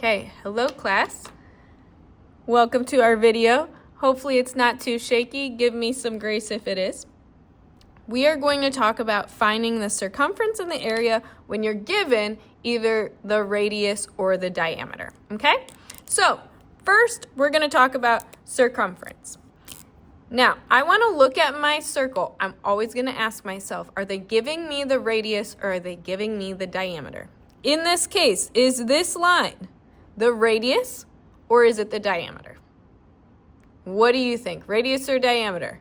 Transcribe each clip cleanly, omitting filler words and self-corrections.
Okay, hello class. Welcome to our video. Hopefully it's not too shaky. Give me some grace if it is. We are going to talk about finding the circumference in the area when you're given either the radius or the diameter, okay? So first, we're going to talk about circumference. Now, I want to look at my circle. I'm always going to ask myself, are they giving me the radius or are they giving me the diameter? In this case, is this line the radius or is it the diameter? What do you think, radius or diameter?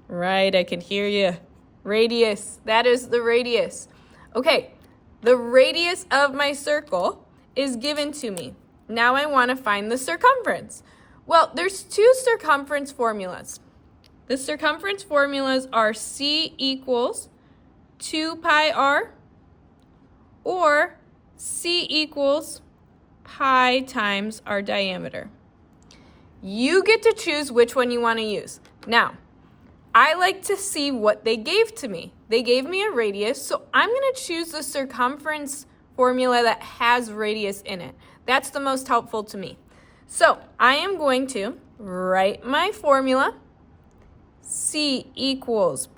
Right, I can hear you. Radius, that is the radius. Okay, the radius of my circle is given to me. Now I want to find the circumference. Well, there's two circumference formulas. The circumference formulas are C equals 2 pi r or C equals pi times our diameter. You get to choose which one you want to use. Now, I like to see what they gave to me. They gave me a radius, so I'm going to choose the circumference formula that has radius in it. That's the most helpful to me. So I am going to write my formula. C equals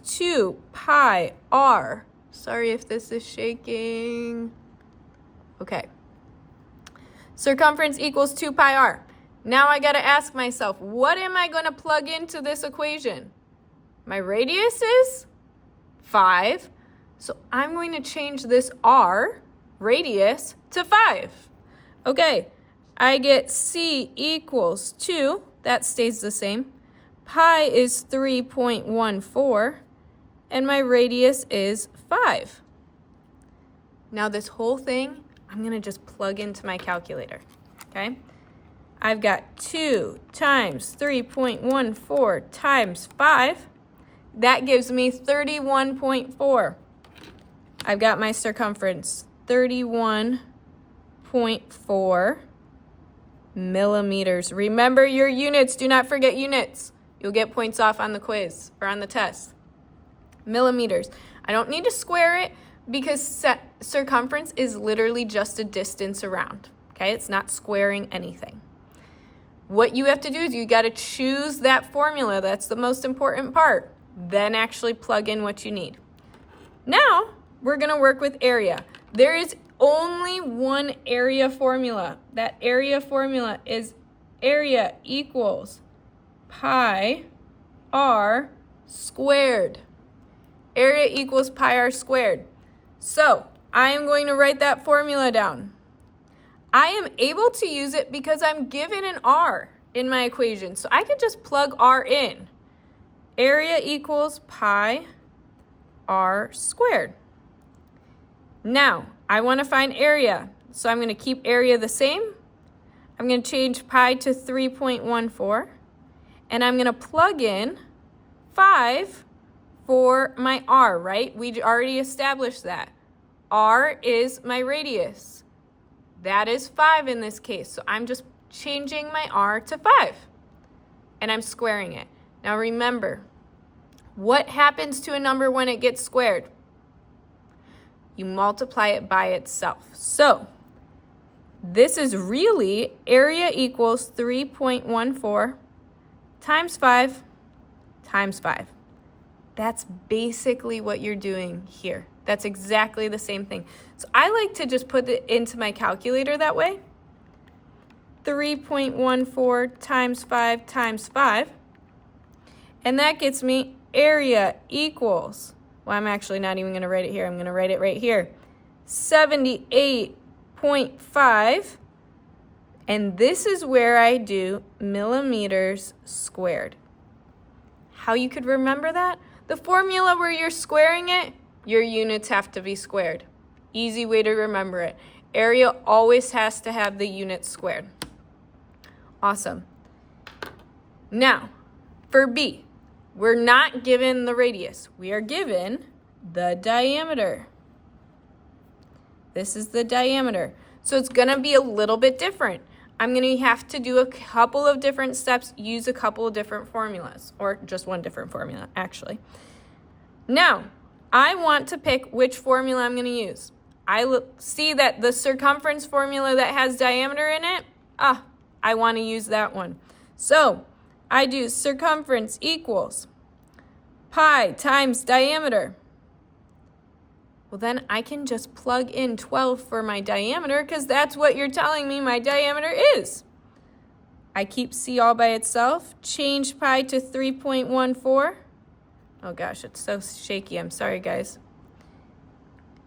2 pi r. Sorry if this is shaking. Okay. Circumference equals 2 pi r. Now I got to ask myself, what am I going to plug into this equation? My radius is 5, so I'm going to change this r, radius, to 5. Okay, I get C equals 2, that stays the same. Pi is 3.14, and my radius is 5. Now this whole thing, I'm going to just plug into my calculator, okay? I've got 2 times 3.14 times 5. That gives me 31.4. I've got my circumference, 31.4 millimeters. Remember your units. Do not forget units. You'll get points off on the quiz or on the test. Millimeters. I don't need to square it because circumference is literally just a distance around. Okay, it's not squaring anything. What you have to do is you got to choose that formula. That's the most important part. Then actually plug in what you need. Now, we're going to work with area. There is only one area formula. That area formula is area equals pi r squared. Area equals pi r squared. So, I am going to write that formula down. I am able to use it because I'm given an r in my equation. So I could just plug r in. Area equals pi r squared. Now, I want to find area. So I'm going to keep area the same. I'm going to change pi to 3.14. And I'm going to plug in 5 for my r, right? We already established that. R is my radius. That is 5 in this case. So I'm just changing my r to 5. And I'm squaring it. Now remember, what happens to a number when it gets squared? You multiply it by itself. So this is really area equals 3.14 times 5 times 5. That's basically what you're doing here. That's exactly the same thing. So I like to just put it into my calculator that way. 3.14 times 5 times 5. And that gets me area equals, well, I'm actually not even going to write it here. I'm going to write it right here. 78.5. And this is where I do millimeters squared. How you could remember that? The formula where you're squaring it, your units have to be squared. Easy way to remember it. Area always has to have the units squared. Awesome. Now, for B, we're not given the radius. We are given the diameter. This is the diameter. So it's going to be a little bit different. I'm going to have to do a couple of different steps, use a couple of different formulas, or just one different formula, actually. Now, I want to pick which formula I'm going to use. I see that the circumference formula that has diameter in it, I want to use that one. So I do circumference equals pi times diameter. Well, then I can just plug in 12 for my diameter because that's what you're telling me my diameter is. I keep C all by itself, change pi to 3.14. Oh gosh, it's so shaky. I'm sorry, guys.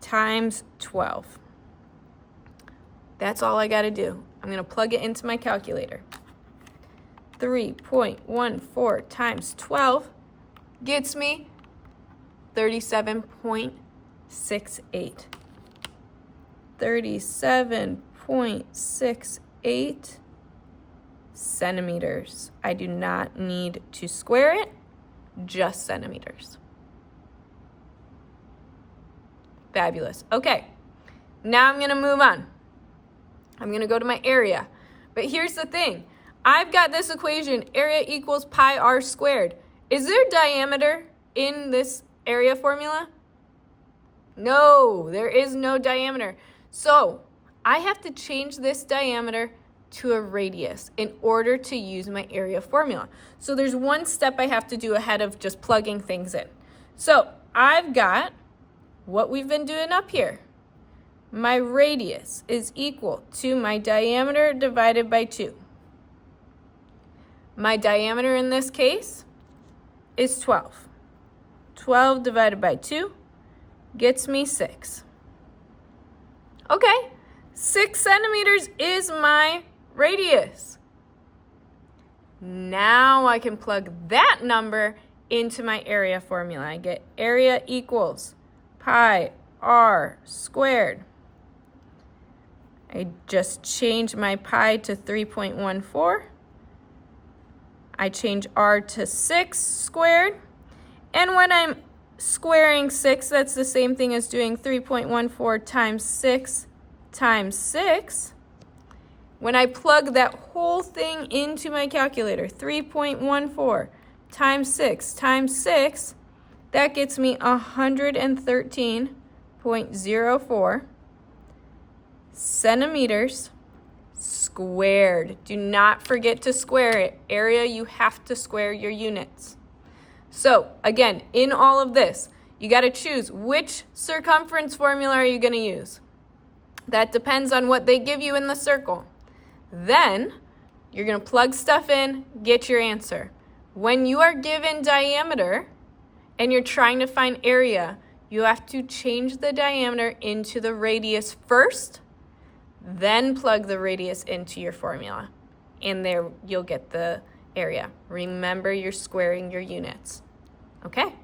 Times 12. That's all I got to do. I'm going to plug it into my calculator. 3.14 times 12 gets me 37.68. 37.68 centimeters. I do not need to square it, just centimeters. Fabulous. Okay, now I'm going to move on. I'm going to go to my area. But here's the thing. I've got this equation, area equals pi r squared. Is there diameter in this area formula? No, there is no diameter. So I have to change this diameter to a radius in order to use my area formula. So there's one step I have to do ahead of just plugging things in. So I've got what we've been doing up here. My radius is equal to my diameter divided by 2. My diameter in this case is 12. 12 divided by 2 gets me 6. Okay, 6 centimeters is my radius. Now I can plug that number into my area formula. I get area equals pi r squared. I just change my pi to 3.14. I change r to 6 squared. And when I'm squaring 6, that's the same thing as doing 3.14 times 6 times 6. When I plug that whole thing into my calculator, 3.14 times 6, that gets me 113.04 centimeters squared. Do not forget to square it. Area, you have to square your units. So again, in all of this, you got to choose which circumference formula are you going to use. That depends on what they give you in the circle. Then you're going to plug stuff in, get your answer. When you are given diameter and you're trying to find area, you have to change the diameter into the radius first, then plug the radius into your formula. And there you'll get the area. Remember, you're squaring your units. Okay?